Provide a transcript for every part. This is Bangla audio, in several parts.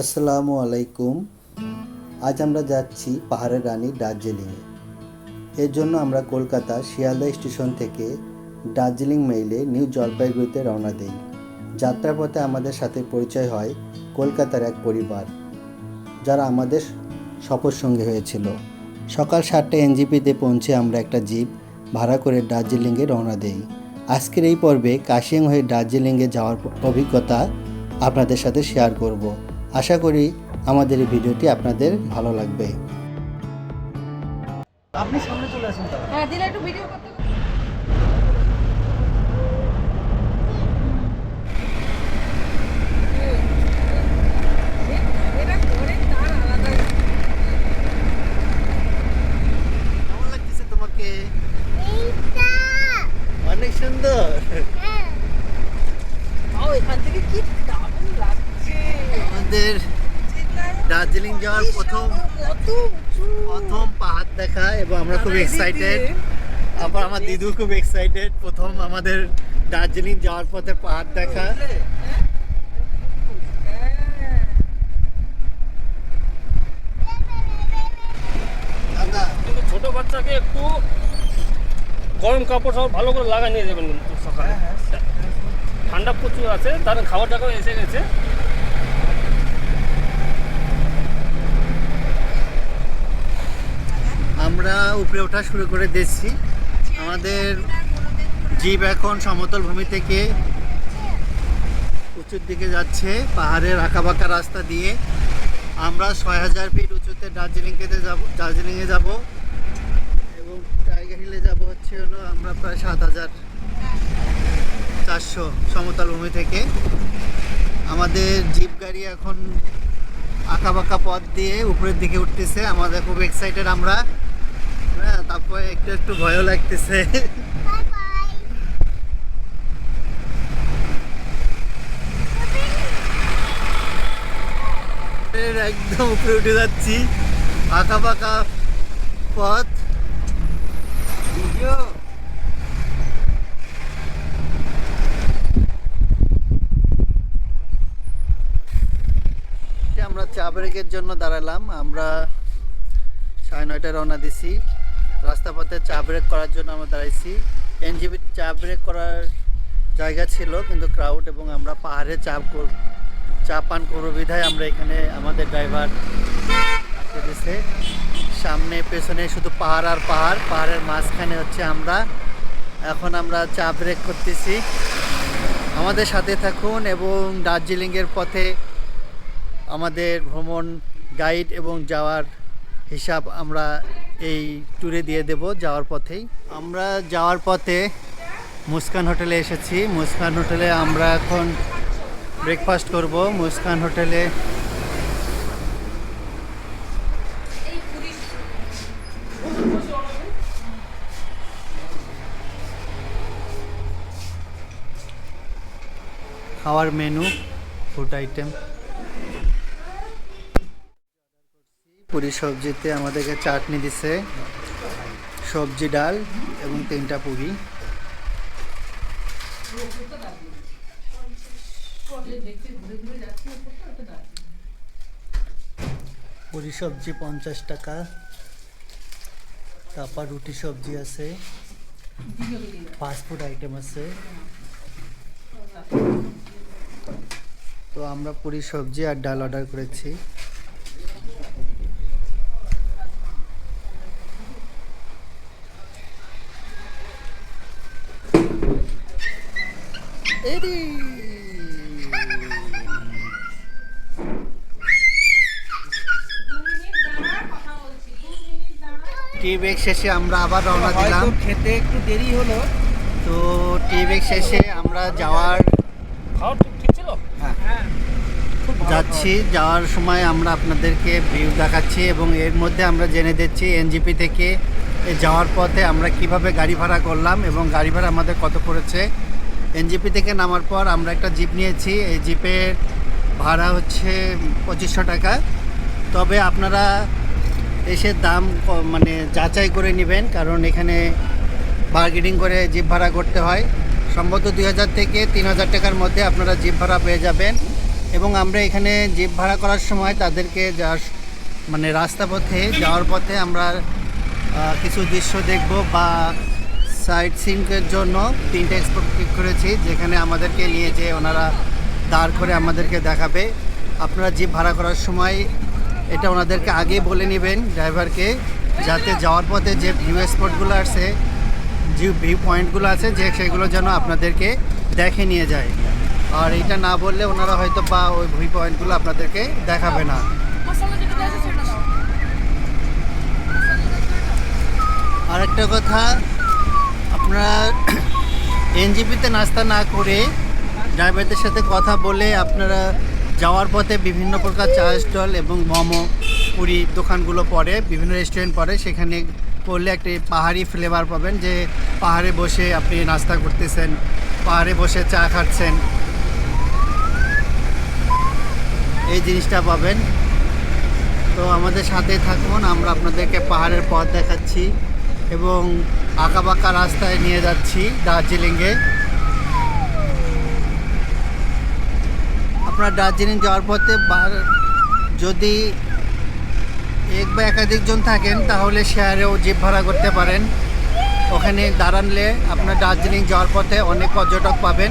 আসসালামু আলাইকুম। আজ আমরা যাচ্ছি পাহাড়ের রানী দার্জিলিংয়ে। এর জন্য আমরা কলকাতা শিয়ালদা স্টেশন থেকে দার্জিলিং মেইলে নিউ জলপাইগুড়িতে রওনা দিই। যাত্রাপথে আমাদের সাথে পরিচয় হয় কলকাতার এক পরিবার, যারা আমাদের সফর সঙ্গী হয়েছিল। সকাল 7টায় এনজিপিতে পৌঁছে আমরা একটা জিপ ভাড়া করে দার্জিলিংয়ে রওনা দিই। আজকের এই পর্বে কাশিয়াং হয়ে দার্জিলিংয়ে যাওয়ার অভিজ্ঞতা আপনাদের সাথে শেয়ার করব। আশা করি আমাদের এই ভিডিওটি আপনাদের ভালো লাগবে। আপনি সামনে চলে আসুন। হ্যাঁ, দিলে একটু ভিডিও করতে। কেমন লাগতেছে তোমাকে? অনেক সুন্দর। এখান থেকে কি দারুণ লাগছে। আমাদের দার্জিলিং যাওয়ার প্রথম পাহাড় দেখা এবং আমরা খুব এক্সাইটেড। আবার আমার দিদু খুব এক্সাইটেড, প্রথম আমাদের দার্জিলিং যাওয়ার পথে পাহাড় দেখা। কিন্তু ছোট বাচ্চাকে একটু গরম কাপড় সব ভালো করে লাগা নিয়ে যাবেন কিন্তু সকালে। ঠান্ডা প্রচুর আছে, তার খাবার টাকাও এসে গেছে। আমরা উপরে ওঠা শুরু করে দিয়েছি। আমাদের জিপ এখন সমতল ভূমি থেকে উঁচুর দিকে যাচ্ছে পাহাড়ের আঁকাবাঁকা রাস্তা দিয়ে। আমরা 6000 ফিট উঁচুতে দার্জিলিংয়ে যাব এবং টাইগার হিলে যাব হলো আমরা প্রায় 7400 সমতল ভূমি থেকে। আমাদের জিপ গাড়ি এখন আঁকাবাঁকা পথ দিয়ে উপরের দিকে উঠতেছে। আমাদের খুব এক্সাইটেড আমরা। হ্যাঁ, তারপরে একটু একটু ভয়ও লাগতেছে। একদম উপরে উঠে যাচ্ছি, আঁকা পাকা পথ। আমরা চা ব্রেকের জন্য দাঁড়ালাম। আমরা 9:30 রওনা দিছি। রাস্তা পথে চা ব্রেক করার জন্য আমরা দাঁড়াইছি। এনজিবি চা ব্রেক করার জায়গা ছিল কিন্তু ক্রাউড, এবং আমরা পাহাড়ে চা পান করবো বিধায় আমরা এখানে আমাদের ড্রাইভার আটকে দিছে। সামনে পেছনে শুধু পাহাড় আর পাহাড়, পাহাড়ের মাঝখানে হচ্ছে আমরা। এখন আমরা চা ব্রেক করতেছি। আমাদের সাথে থাকুন এবং দার্জিলিংয়ের পথে আমাদের ভ্রমণ গাইড এবং যাওয়ার হিসাব আমরা এই ট্যুরে দিয়ে দেব। যাওয়ার পথেই আমরা যাওয়ার পথে মুস্কান হোটেলে এসেছি। মুস্কান হোটেলে আমরা এখন ব্রেকফাস্ট করব। মুস্কান হোটেলে খাওয়ার মেনু, ফুড আইটেম, পুরি সবজিতে আমাদেরকে চাটনি দিছে, সবজি ডাল এবং 3টা পুরি। পুরি সবজি 50 টাকা। তারপর রুটি সবজি আছে, ফাস্টফুড আইটেম আছে। তো আমরা পুরি সবজি আর ডাল অর্ডার করেছি। টি ব্রেক শেষে আমরা আবার রওনা দিলাম। খেতে একটু দেরি হলো। তো টি ব্রেক শেষে আমরা যাওয়ার খাওয়ার ঠিক ছিল। যাচ্ছি। যাওয়ার সময় আমরা আপনাদেরকে ভিউ দেখাচ্ছি এবং এর মধ্যে আমরা জেনে দিচ্ছি এনজিপি থেকে যাওয়ার পথে আমরা কিভাবে গাড়ি ভাড়া করলাম এবং গাড়ি ভাড়া আমাদের কত পড়েছে। এনজিপি থেকে নামার পর আমরা একটা জিপ নিয়েছি। এই জিপের ভাড়া হচ্ছে 2500 টাকা। তবে আপনারা এসে দাম মানে যাচাই করে নেবেন, কারণ এখানে বার্গেনিং করে জিপ ভাড়া করতে হয়। সম্ভবত 2000 থেকে 3000 টাকার মধ্যে আপনারা জিপ ভাড়া পেয়ে যাবেন। এবং আমরা এখানে জিপ ভাড়া করার সময় তাদেরকে মানে রাস্তা পথে যাওয়ার পথে আমরা কিছু দৃশ্য দেখব বা সাইট সিইংয়ের জন্য 3টে স্পট পিক করেছি, যেখানে আমাদেরকে নিয়ে যেয়ে ওনারা দাঁড় করে আমাদেরকে দেখাবে। আপনারা জিপ ভাড়া করার সময় এটা ওনাদেরকে আগেই বলে নেবেন ড্রাইভারকে, যাতে যাওয়ার পথে যে ভিউ স্পটগুলো আছে, যে ভিউ পয়েন্টগুলো আছে, যে সেগুলো যেন আপনাদেরকে দেখে নিয়ে যায়। আর এটা না বললে ওনারা হয়তো বা ওই ভিউ পয়েন্টগুলো আপনাদেরকে দেখাবে না। মশলা যেটা দেওয়া আছে সেটা দাও। আরেকটা কথা, আপনারা এনজিপিতে নাস্তা না করে ড্রাইভারদের সাথে কথা বলে আপনারা যাওয়ার পথে বিভিন্ন প্রকার চা স্টল এবং মোমো পুরি দোকানগুলো পড়ে, বিভিন্ন রেস্টুরেন্ট পড়ে, সেখানে করলে একটি পাহাড়ি ফ্লেভার পাবেন, যে পাহাড়ে বসে আপনি নাস্তা করতেছেন, পাহাড়ে বসে চা খাচ্ছেন, এই জিনিসটা পাবেন। তো আমাদের সাথে থাকুন, আমরা আপনাদেরকে পাহাড়ের পথ দেখাচ্ছি এবং আঁকাবাঁকা রাস্তায় নিয়ে যাচ্ছি দার্জিলিংয়ে। আপনার দার্জিলিং যাওয়ার পথে যদি এক বা একাধিক জন থাকেন তাহলে শেয়ারেও জিপ ভাড়া করতে পারেন। ওখানে দাঁড়ানলে আপনার দার্জিলিং যাওয়ার পথে অনেক পর্যটক পাবেন।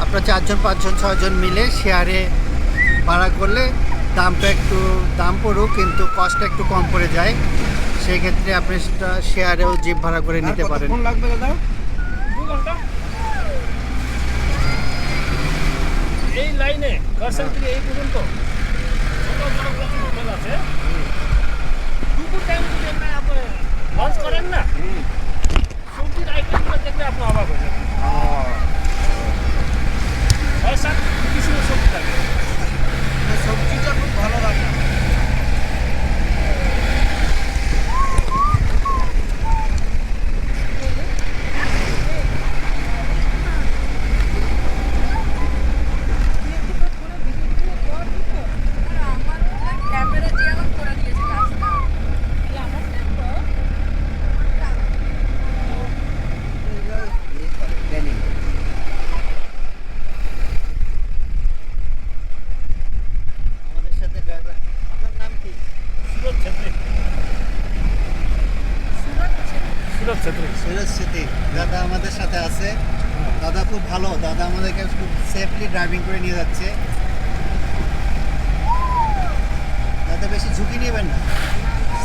আপনার 4 জন 5 জন 6 জন মিলে শেয়ারে ভাড়া করলে দামটা একটু দাম পড়ুক, কিন্তু কস্টটা একটু কম পড়ে যায়। সেই ক্ষেত্রে আপনি সেটা শেয়ারেও জিপ ভাড়া করে নিতে পারেন। কতক্ষণ লাগবে দাদা? 2 ঘন্টা। এই লাইনে গার্সেন থেকে এই পর্যন্ত ছোট বড় প্রচুর হোটেল আছে। দুপুর টাইম যদি আপনার লাঞ্চ করেন না, সবজির আইটেমগুলো দেখলে আপনি অবাক হয়ে যাবেন। 6-7 কিসিমের সবজি থাকে। সবজিটা খুব ভালো লাগে। ক্যামেরা দিয়ে আমার করে দিয়েছে কাজটা। আমার তো আমাদের সাথে ড্রাইভার, আপনার নাম কি? সুরজ ছেত্রী। সুরজ ছেত্রী। সুরজ স্মৃতি দাদা আমাদের সাথে আছে। দাদা খুব ভালো, দাদা আমাদেরকে খুব সেফলি ড্রাইভিং করে নিয়ে যাচ্ছে। দাদা বেশি ঝুঁকি নেবেন না,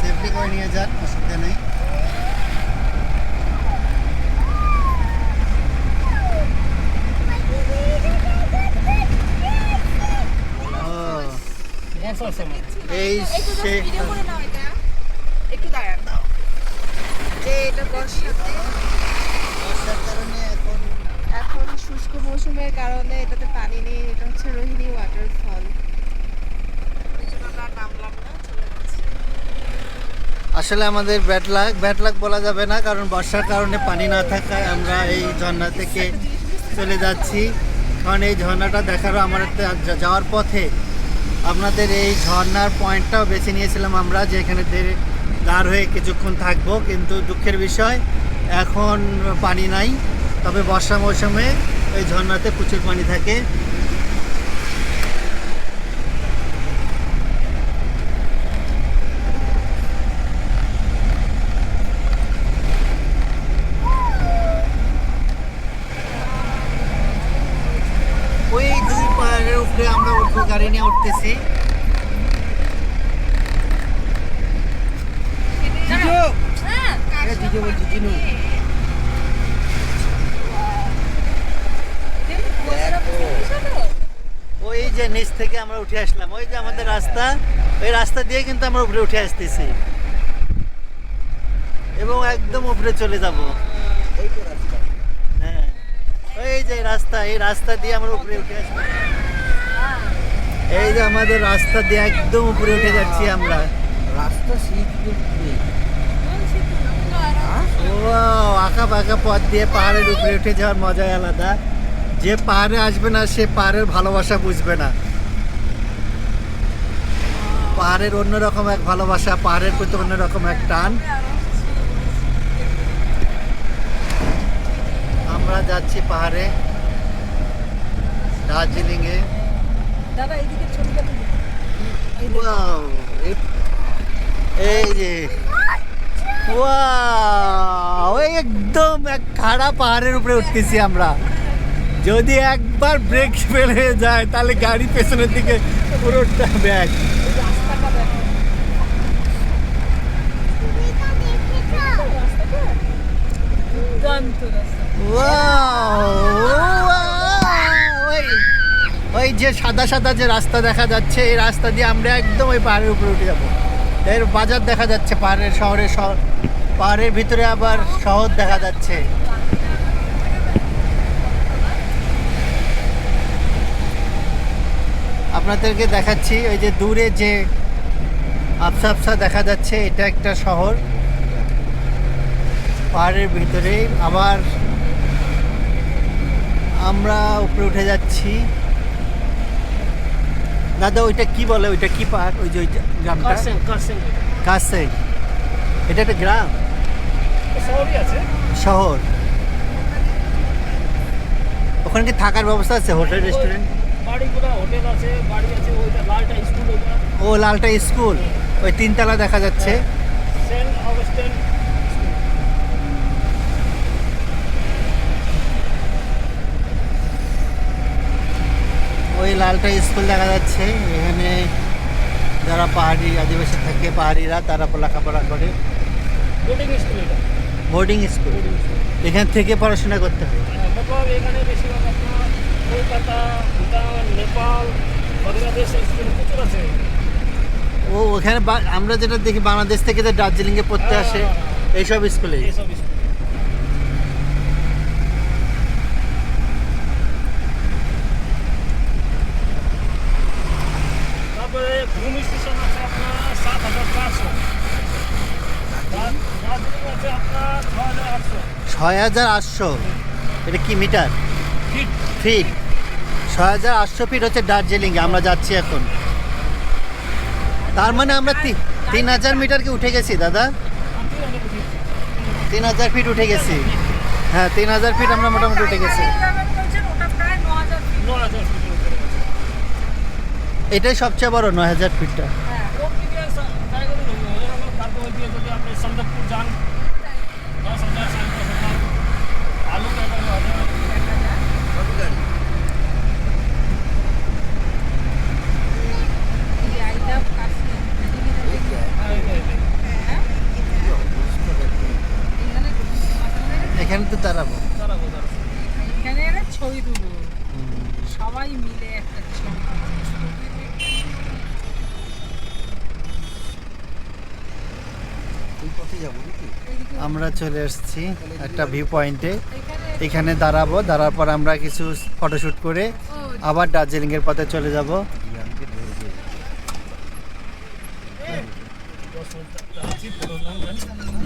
সেফলি করে নিয়ে যান, অসুবিধা নেই। বর্ষার সময়। এই একটু সে ভিডিও করে নাও এটা। একটু দাঁড়ান দাও। যে এটা বর্ষাতে বর্ষার কারণে এখন শুষ্ক মৌসুমের কারণে এটাতে পানি নেই। এটা হচ্ছে রোহিণী ওয়াটারফল। আমরা নামলাম না, চলে যাচ্ছি। আসলে আমাদের ব্যাড লাক বলা যাবে না, কারণ বর্ষার কারণে পানি না থাকায় আমরা এই ঝর্ণা থেকে চলে যাচ্ছি। কারণ এই ঝর্ণাটা দেখারও আমার যাওয়ার পথে আপনাদের এই ঝর্ণার পয়েন্টটাও বেছে নিয়েছিলাম আমরা, যে এখানে দাঁড় হয়ে কিছুক্ষণ থাকবো, কিন্তু দুঃখের বিষয় এখন পানি নাই। তবে বর্ষা মৌসুমে এই ঝর্ণাতে প্রচুর পানি থাকে। ওই 2 পাহাড়ের উপরে আমরা উঠবো, গাড়ি নিয়ে উঠতেছি। হ্যাঁ, আরে জিজু বলছি, জিনু। ওই যে নিচ থেকে আমরা উঠে আসলাম, ওই যে আমাদের রাস্তা, ওই রাস্তা দিয়ে কিন্তু আমরা উপরে উঠে আসতেছি এবং একদম উপরে চলে যাব। হ্যাঁ, ওই যে রাস্তা, এই রাস্তা দিয়ে আমরা উপরে উঠে আসবো। এই যে আমাদের রাস্তা দিয়ে একদম উপরে উঠে যাচ্ছি আমরা। রাস্তা আঁকা বাঁকা পথ দিয়ে পাহাড়ের উপরে উঠে যাওয়ার মজাই আলাদা। যে পাহাড়ে আসবে না সে পাহাড়ের ভালোবাসা বুঝবে না। পাহাড়ের অন্যরকম এক ভালোবাসা, পাহাড়ের প্রতি অন্যরকম এক টান। আমরা যাচ্ছি পাহাড়ে, দার্জিলিংয়ে। দাদা এইদিকে ছবিটা তুলি ওয়াও, এই যে ওয়াও, একদম এক খাড়া পাহাড়ের উপরে উঠতেছি আমরা। যদি একবার ব্রেক ফেল হয়ে যায় তাহলে গাড়ি পেছনের দিকে পুরোটা ব্যাগ। রাস্তাটা দেখো দুর্দান্ত রাস্তা ওয়াও, ওই ওই যে সাদা সাদা যে রাস্তা দেখা যাচ্ছে, এই রাস্তা দিয়ে আমরা একদম ওই পাহাড়ের উপরে উঠে যাবো। এর বাজার দেখা যাচ্ছে পাহাড়ের শহরে, পাহাড়ের ভিতরে আবার শহর দেখা যাচ্ছে। আপনাদেরকে দেখাচ্ছি ওই যে দূরে যে আবসা আবসা দেখা যাচ্ছে, এটা একটা শহর পাহাড়ের ভিতরে। আবার আমরা উপরে উঠে যাচ্ছি। দাদা ওইটা কি বলে, ওইটা কি পাহাড়, ওই যে ওই গ্রামটা? কারসেন কাছে, এটা একটা গ্রাম শহরই আছে। শহর। ওখানে কি থাকার ব্যবস্থা আছে, হোটেল রেস্টুরেন্ট? বাড়িগুলো হোটেল আছে, বাড়ি আছে। ওইটা লালটা স্কুল, ওইটা ও লালটা স্কুল, ওই তিনতলা দেখা যাচ্ছে। Saint Augustine school. ওই লালটা স্কুল দেখা যাচ্ছে। এখানে যারা পাহাড়ি আদিবাসী থাকে, পাহাড়িরা, তারা লেখাপড়া করে। বোর্ডিং স্কুল এটা। Boarding school, boarding school. এখান থেকে পড়াশোনা করতে হয়। মতলব এখানে বেশিরভাগ আপনার কলকাতা, ভুটান, নেপাল, বাংলাদেশ স্কুল প্রচুর আছে। ও ওখানে আমরা যেটা দেখি বাংলাদেশ থেকে যে দার্জিলিংয়ে পড়তে আসে, এইসব স্কুলে। এইসব স্কুল। তারপরে ঘুম স্টেশন আছে আপনার ৭,৪০০। দার্জিলিং আছে আপনার ৬,৮০০ ৬,৮০০। এটা কি মিটার? ফিট। ফিট। ৬,৮০০ ফিট হচ্ছে দার্জিলিংয়ে আমরা যাচ্ছি এখন। তার মানে আমরা ৩,০০০ মিটার কি উঠে গেছি দাদা? ৩,০০০ ফিট উঠে গেছি। হ্যাঁ ৩,০০০ ফিট আমরা মোটামুটি উঠে গেছি। ওটা প্রায় 9,000 ফিট। ৯,০০০ ফিটের উপরে। এটাই সবচেয়ে বড় ৯,০০০ ফিটটা। হ্যাঁ ওর দিকে জায়গাগুলো নেই। তারপর ওই দিকে যদি আপনি সন্দকপুর যান ১০,০০০, ১০,০০০। আলু ১১,০০০। এই I love Kashmir। এখানে তো দাঁড়াবো। এখানে একটা ছবি তুলবো সবাই মিলে একটা ছবি আমরা চলে এসেছি একটা ভিউ পয়েন্টে। এখানে দাঁড়াবো, দাঁড়ার পর আমরা কিছু ফটোশ্যুট করে আবার দার্জিলিংয়ের পথে চলে যাব।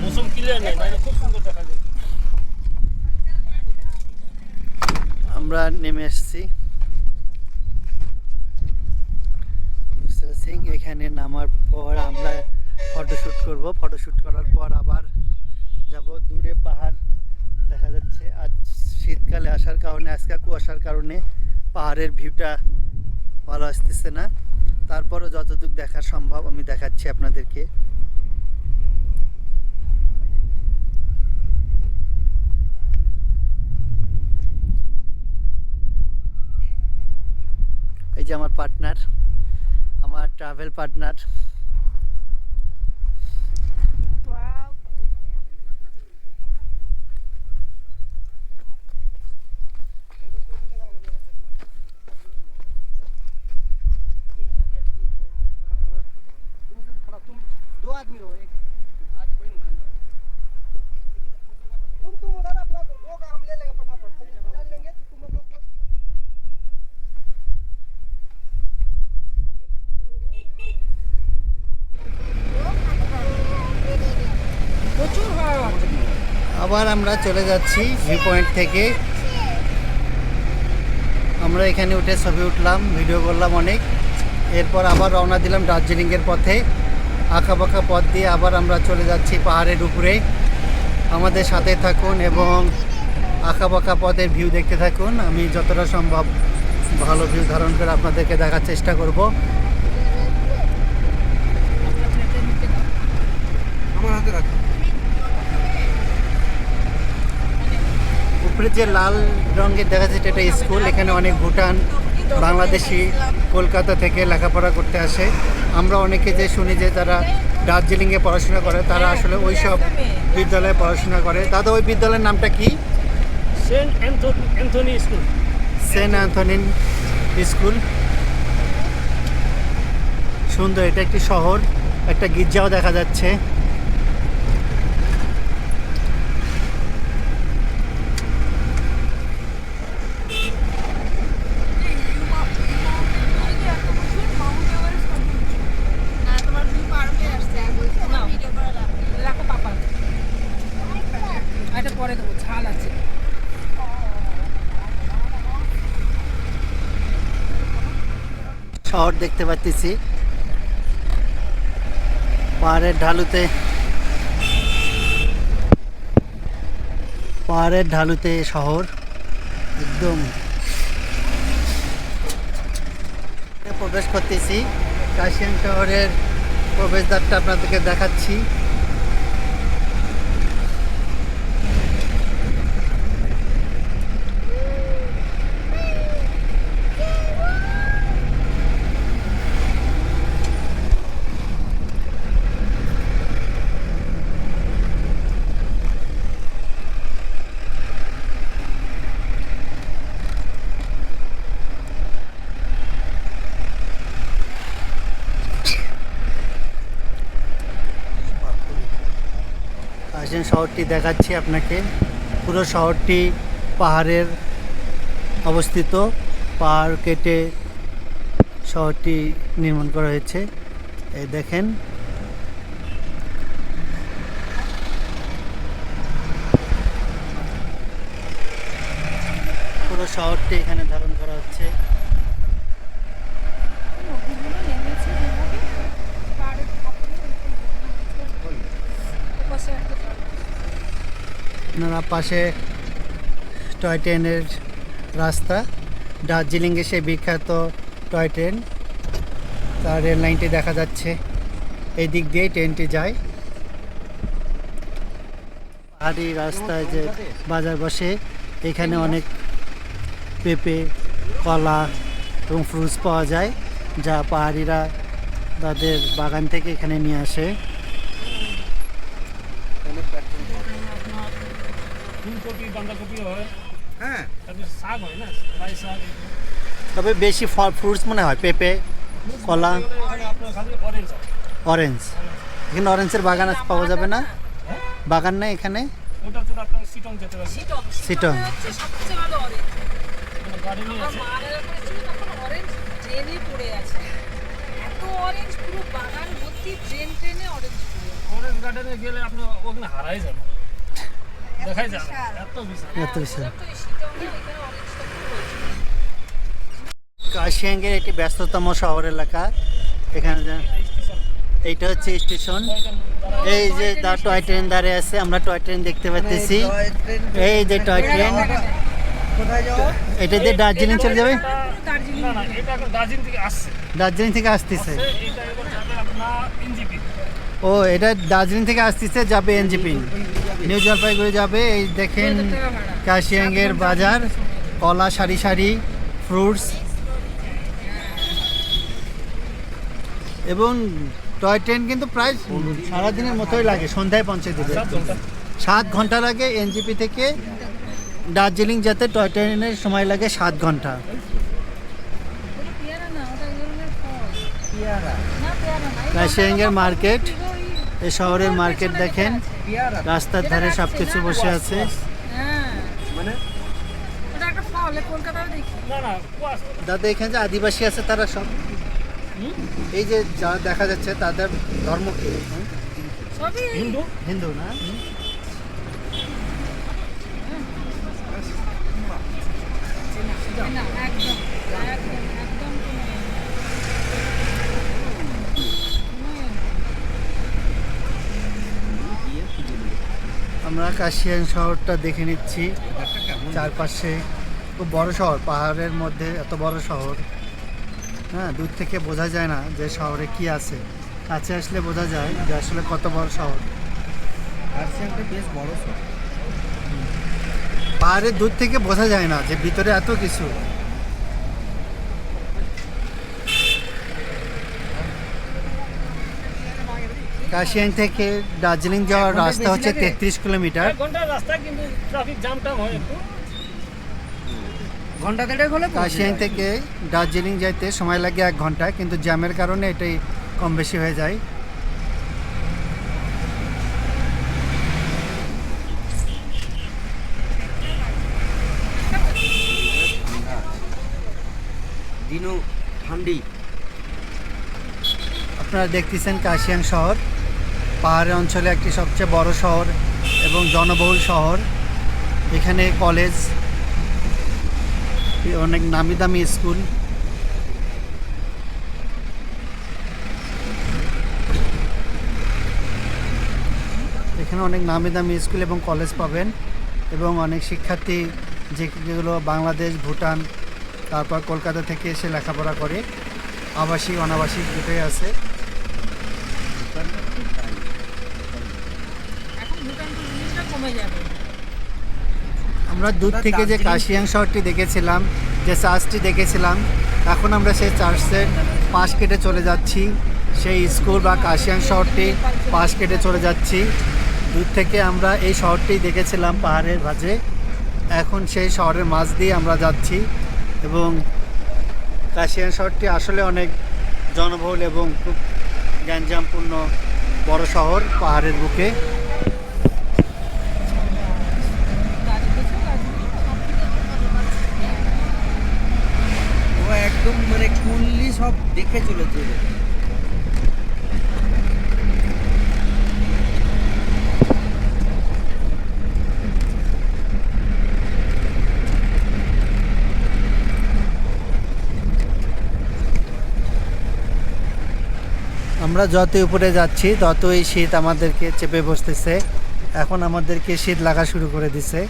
মৌসুম ক্লিয়ার নেই, বাইরে খুব সুন্দর দেখা যায়। আমরা নেমে এসেছি এখানে। নামার পর আমরা ফটোশ্যুট করব। ফটোশ্যুট করার পর আবার যাব। দূরে পাহাড় দেখা যাচ্ছে। আজ শীতকালে আসার কারণে, আজকে কুয়াশার কারণে পাহাড়ের ভিউটা ভালো আসতেছে না। তারপরও যতটুকু দেখা সম্ভব আমি দেখাচ্ছি আপনাদেরকে। এই যে আমার পার্টনার, আমার ট্রাভেল পার্টনার। दो आदमी रहो, एक तुम उधर अपना दो का हम ले लेंगे फटाफट से ले लेंगे तो तुम लोग প্রচুর হাওয়া। আবার আমরা চলে যাচ্ছি ভিউ পয়েন্ট থেকে। আমরা এখানে উঠে ছবি উঠলাম, ভিডিও করলাম অনেক। এরপর আবার রওনা দিলাম দার্জিলিংয়ের পথে। আঁকাবাঁকা পথ দিয়ে আবার আমরা চলে যাচ্ছি পাহাড়ের উপরে। আমাদের সাথে থাকুন এবং আঁকাবাঁকা পথের ভিউ দেখতে থাকুন। আমি যতটা সম্ভব ভালো ভিউ ধারণ করে আপনাদেরকে দেখার চেষ্টা করব। আমার হাতে রাখ। উপরে যে লাল রঙের দেখা যাচ্ছে এটা স্কুল, এখানে অনেক ভুটান বাংলাদেশি কলকাতা থেকে লেখাপড়া করতে আসে। আমরা অনেকে যে শুনি যে তারা দার্জিলিংয়ে পড়াশোনা করে, তারা আসলে ওই সব বিদ্যালয়ে পড়াশোনা করে। দাদা ওই বিদ্যালয়ের নামটা কি? Saint Anthony school. Saint Anthony school. সুন্দর, এটা একটি শহর, একটা গির্জাও দেখা যাচ্ছে। পরে দেবো, ঝাল আছে। শহর দেখতে পাচ্ছি পাহাড়ের ঢালুতে শহর একদম। প্রবেশ করতেছি কাশিয়ান শহরের প্রবেশদ্বারটা আপনাদেরকে দেখাচ্ছি। কাশিয়ান শহরটি দেখাচ্ছি আপনাকে। পুরো শহরটি পাহাড়ের অবস্থিত, পাহাড় কেটে শহরটি নির্মাণ করা হয়েছে। এই দেখেন, পুরো শহরটি এখানে ধারণ করা হচ্ছে। আপনারা পাশে টয় ট্রেনের রাস্তা, দার্জিলিংয়ে সেই বিখ্যাত টয় ট্রেন, তার রেল লাইনটি দেখা যাচ্ছে। এই দিক দিয়েই ট্রেনটি যায়। পাহাড়ি রাস্তায় যে বাজার বসে, এখানে অনেক পেঁপে, কলা এবং ফ্রুটস পাওয়া যায়, যা পাহাড়িরা তাদের বাগান থেকে এখানে নিয়ে আসে। ফুলকপি, বাঁধাকপি হয়, হ্যাঁ, তারপরে শাক হয় না, লাল শাক। তবে বেশি ফ্রুটস মনে হয় পেঁপে, কলা, এখানে আপনার খালি অরেঞ্জ আছে। অরেঞ্জ। এখানে অরেঞ্জের বাগান পাওয়া যাবে না? বাগান নেই এখানে? ওটার জন্য আপনার সিটং যেতে হবে। সিটং। সবচেয়ে ভালো অরেঞ্জ। গার্ডেনই আছে। মারা করেছিল তখন অরেঞ্জ ট্রেনে পড়ে আছে। এত অরেঞ্জ, পুরো বাগান ভর্তি, ট্রেনে অরেঞ্জ পুরো। অরেঞ্জ গার্ডেনে গেলে আপনি ওখানে হারাই যাবেন, দেখাই যাবে না, এত বিশাল। এত বিশাল। তো এই শীতঙ্গে এখানে অরেঞ্জটা পুরো রয়েছে। কাশিয়াঙ্গের একটি ব্যস্ততম শহর এলাকা। এখানে এইটা হচ্ছে স্টেশন। এই যে টয় ট্রেন দাঁড়িয়ে আছে, আমরা টয় ট্রেন দেখতে পাচ্ছি। এই যে টয় ট্রেন, কোথায় যাও? এটা দিয়ে দার্জিলিং চলে যাবে। না না, এটা এখন দার্জিলিং থেকে আসছে। দার্জিলিং থেকে আসতেছে। এটা এবার যাবে আপনার এনজিপি। ও, এটা দার্জিলিং থেকে আসতেছে, যাবে এনজিপি, নিউ জলপাইগুড়ি যাবে। এই দেখেন কাশিয়াঙ্গের বাজার, কলা সারি সারি, ফ্রুটস এবং টয় ট্রেন কিন্তু প্রায় সারাদিনের মতোই লাগে, সন্ধ্যায় পৌঁছে দেবে। 7 ঘন্টা লাগে এনজিপি থেকে দার্জিলিং যেতে। টয় ট্রেনের সময় লাগে 7 ঘন্টা। পেয়ারা না, ওটা এই ধরনের ফল। পেয়ারা, না পেয়ারা না, কাশিয়াঙ্গের মার্কেট, এই শহরের মার্কেট দেখেন, পেয়ারা রাস্তার ধারে সব কিছু বসে আছে। হ্যাঁ, মানে ওটা একটা ফল, কলকাতায় দেখি। না না, কুয়াশ। দাদা এখানে যে আদিবাসী আছে তারা সব, এই যে যা দেখা যাচ্ছে তাদের ধর্ম কি? সবই এই হিন্দু। হিন্দু না? না, একদম একদম একদম আমরা কাশিয়ান শহরটা দেখে নিচ্ছি, চারপাশে খুব বড় শহর, পাহাড়ের মধ্যে এত বড় শহর। হ্যাঁ, দূর থেকে বোঝা যায় না যে শহরে কি আছে, কাছে আসলে বোঝা যায় যে আসলে কত বড় শহর। কার্শিয়াংটা বেশ বড় শহর। পাহাড়ের দূর থেকে বোঝা যায় না যে ভিতরে এত কিছু। কাশিয়াং থেকে দার্জিলিং যাওয়ার এক ঘন্টার রাস্তা বেশি হচ্ছে লাগে? 33 কিলোমিটার। 1 ঘন্টার রাস্তা, কিন্তু ট্রাফিক জ্যাম টাম হয় একটু। ঘন্টা দেড়েক হলে পৌঁছে কাশিয়াং যাবে। থেকে দার্জিলিং যাইতে সময় লাগে 1 ঘন্টা, কিন্তু জ্যামের কারণে এটাই কম বেশি হয়ে যায়। ঠান্ডা। দিনও ঠান্ডি। আপনারা দেখতেছেন কাশিয়াং শহর পাহাড়ি অঞ্চলে একটি সবচেয়ে বড় শহর এবং জনবহুল শহর। এখানে কলেজ, অনেক নামি দামি স্কুল, এখানে অনেক নামি দামি স্কুল এবং কলেজ পাবেন, এবং অনেক শিক্ষার্থী যেগুলো বাংলাদেশ, ভুটান, তারপর কলকাতা থেকে এসে লেখাপড়া করে, আবাসিক অনাবাসিক দুটোই আছে। এখন ভুটান তো জিনিসটা কমে যাবে। আমরা দূর থেকে যে কাশিয়াং শহরটি দেখেছিলাম, যে চার্চটি দেখেছিলাম, এখন আমরা সেই চার্চের পাশ কেটে চলে যাচ্ছি, সেই স্কুল বা কাশিয়াং শহরটি পাশ কেটে চলে যাচ্ছি। দূর থেকে আমরা এই শহরটি দেখেছিলাম পাহাড়ের মাঝে, এখন সেই শহরের মাঝ দিয়ে আমরা যাচ্ছি। এবং কাশিয়াং শহরটি আসলে অনেক জনবহুল এবং খুব গ্যাঞ্জামপূর্ণ বড় শহর পাহাড়ের বুকে। ও একদম মানে কুললি সব দেখে চলেছে। আমরা যতই উপরে যাচ্ছি ততই শীত আমাদেরকে চেপে বসতেছে। এখন আমাদেরকে শীত লাগা শুরু করে দিছে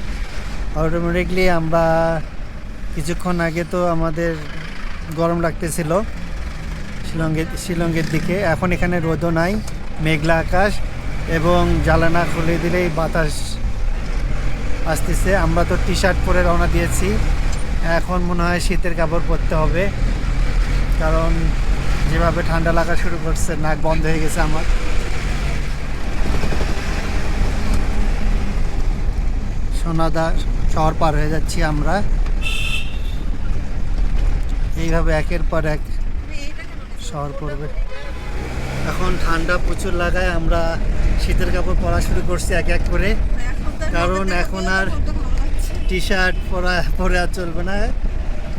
অটোমেটিকলি। আমরা কিছুক্ষণ আগে তো আমাদের গরম লাগতেছিল শিলংয়ের দিকে, এখন এখানে রোদও নাই, মেঘলা আকাশ, এবং জ্বালানা খুলে দিলেই বাতাস আসতেছে। আমরা তো টি শার্ট পরে রওনা দিয়েছি, এখন মনে হয় শীতের কাপড় পরতে হবে, কারণ যেভাবে ঠান্ডা লাগা শুরু করছে নাক বন্ধ হয়ে গেছে আমার। সোনাদা শহর পার হয়ে যাচ্ছি আমরা, এইভাবে একের পর এক শহর পড়বে। এখন ঠান্ডা প্রচুর লাগায় আমরা শীতের কাপড় পরা শুরু করছি এক এক করে, কারণ এখন আর টি শার্ট পরে আর চলবে না,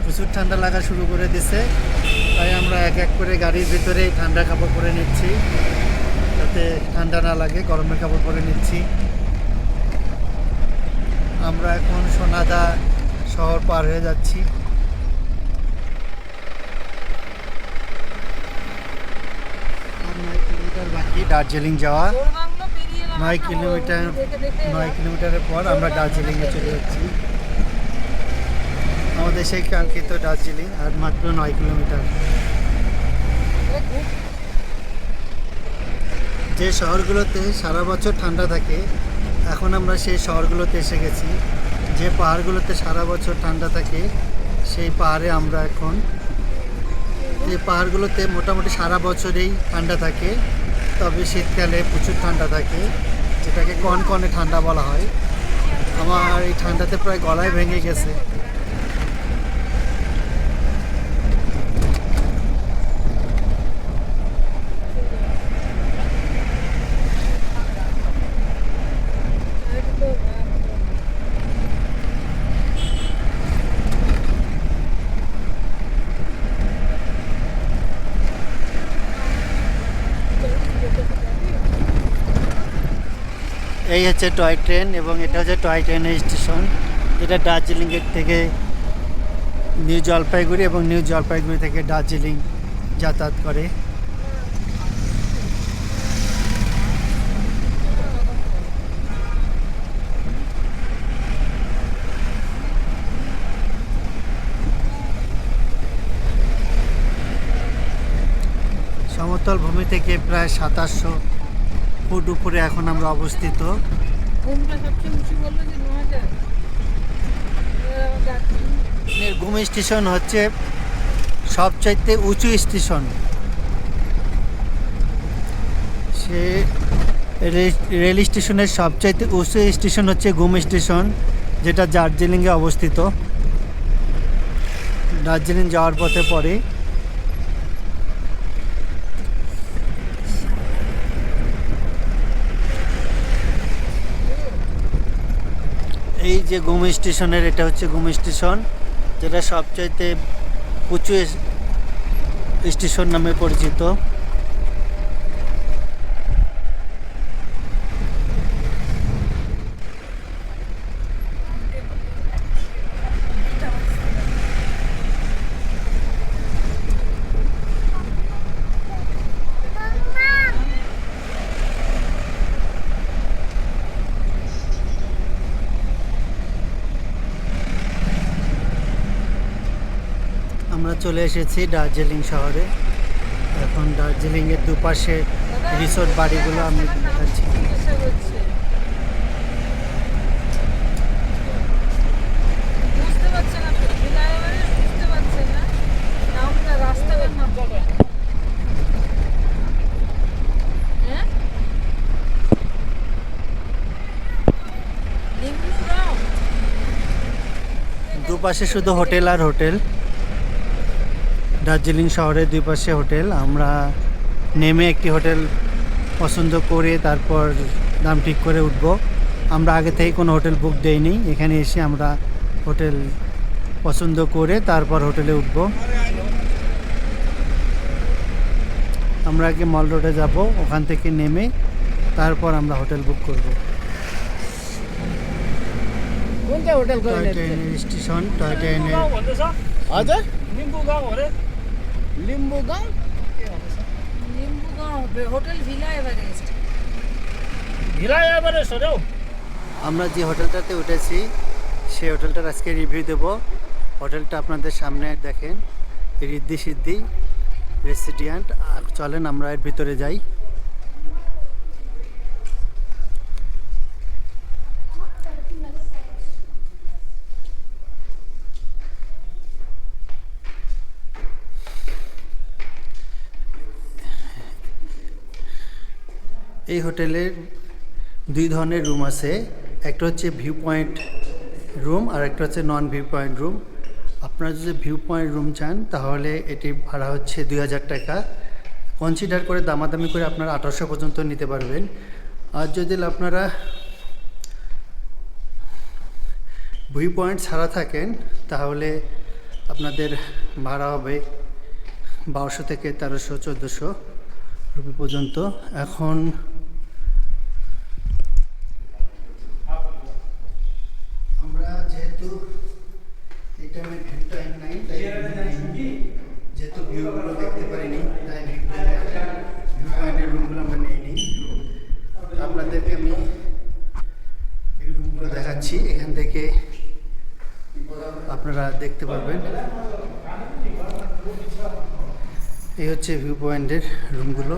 প্রচুর ঠান্ডা লাগা শুরু করে দিছে। তাই আমরা এক এক করে গাড়ির ভিতরে ঠান্ডা কাপড় পরে নিচ্ছি, যাতে ঠান্ডা না লাগে, গরমের কাপড় পরে নিচ্ছি। আমরা এখন সোনাদা শহর পার হয়ে যাচ্ছি। আর 9 কিলোমিটার বাকি দার্জিলিং যাওয়া। 9 কিলোমিটারের পর আমরা দার্জিলিংয়ে চলে যাচ্ছি। আমাদের সেই কাঙ্ক্ষিত দার্জিলিং আর মাত্র 9 কিলোমিটার। যে শহরগুলোতে সারা বছর ঠান্ডা থাকে, এখন আমরা সেই শহরগুলোতে এসে গেছি। যে পাহাড়গুলোতে সারা বছর ঠান্ডা থাকে, সেই পাহাড়ে আমরা এখন। এই পাহাড়গুলোতে মোটামুটি সারা বছরেই ঠান্ডা থাকে, তবে শীতকালে প্রচুর ঠান্ডা থাকে, যেটাকে কনকনে ঠান্ডা বলা হয়। আমার এই ঠান্ডাতে প্রায় গলায় ভেঙে গেছে। এই হচ্ছে টয় ট্রেন, এবং এটা হচ্ছে টয় ট্রেনের স্টেশন, যেটা দার্জিলিংয়ের থেকে নিউ জলপাইগুড়ি এবং নিউ জলপাইগুড়ি থেকে দার্জিলিং যাতায়াত করে। সমতল ভূমি থেকে প্রায় 2700 ফুট উপরে এখন আমরা অবস্থিত। ঘুমটা সবচেয়ে উঁচু বললো যে 9000। ঘুম স্টেশন হচ্ছে সবচাইতে উঁচু স্টেশন। সে রেল স্টেশনের সবচাইতে উঁচু স্টেশন হচ্ছে ঘুম স্টেশন, যেটা দার্জিলিংয়ে অবস্থিত। দার্জিলিং যাওয়ার পথে পড়ে। এই যে ঘুম স্টেশনের, এটা হচ্ছে ঘুম স্টেশন, যেটা সবচাইতে উঁচু স্টেশন নামে পরিচিত। আমরা চলে এসেছি দার্জিলিং শহরে। এখন দার্জিলিংয়ের দুপাশে রিসোর্ট বাড়িগুলো আমি দেখাচ্ছি। জিজ্ঞাসা করছে। বুঝতে পারছেন আপনি? ফ্লাইওভারে বুঝতে পারছেন না? নামটা রাস্তাটার নাম। হ্যাঁ? লিম্বুগাঁও। দুপাশে শুধু হোটেল আর হোটেল। দার্জিলিং শহরের দুই পাশে হোটেল। আমরা নেমে একটি হোটেল পছন্দ করে তারপর দাম ঠিক করে উঠব। আমরা আগে থেকে কোনো হোটেল বুক দেইনি, এখানে এসে আমরা হোটেল পছন্দ করে তারপর হোটেলে উঠব। আমরা আগে মল রোডে যাব, ওখান থেকে নেমে তারপর আমরা হোটেল বুক করব। কোনটা হোটেল টয় ট্রেনের স্টেশন, টয় ট্রেনের लिम्बूगाउँ भन्दैछ हजुर लिम्बूगाउँ अरे लिम्बूगाउँ লিম্বুগাঁও হোটেল ভিলা এভারেস্ট। भिला एभरेस्ट अरे हौ আমরা যে হোটেলটাতে উঠেছি সেই হোটেলটার আজকে রিভিউ দেব। হোটেলটা আপনাদের সামনে দেখেন, রিদ্ধি সিদ্ধি রেসিডেন্ট। চলেন আমরা এর ভিতরে যাই। এই হোটেলের দুই ধরনের রুম আছে, একটা হচ্ছে ভিউ পয়েন্ট রুম আর একটা হচ্ছে নন ভিউ পয়েন্ট রুম। আপনারা যদি ভিউ পয়েন্ট রুম চান তাহলে এটি ভাড়া হচ্ছে 2000 টাকা। কনসিডার করে দামাদামি করে আপনারা 1800 পর্যন্ত নিতে পারবেন। আর যদি আপনারা ভিউ পয়েন্ট ছাড়া থাকেন তাহলে আপনাদের ভাড়া হবে 1200 থেকে 1300-1400 রুপি পর্যন্ত। এখন আমরা যেহেতু এই টাইমে ভিউ টাইম নাই, তাই যেহেতু ভিউগুলো দেখতে পারিনি, তাই ভিউ পয়েন্টের রুমগুলো আমরা নিইনি। আপনাদেরকে আমি ভিউ রুমগুলো দেখাচ্ছি, এখান থেকে আপনারা দেখতে পারবেন। এই হচ্ছে ভিউ পয়েন্টের রুমগুলো।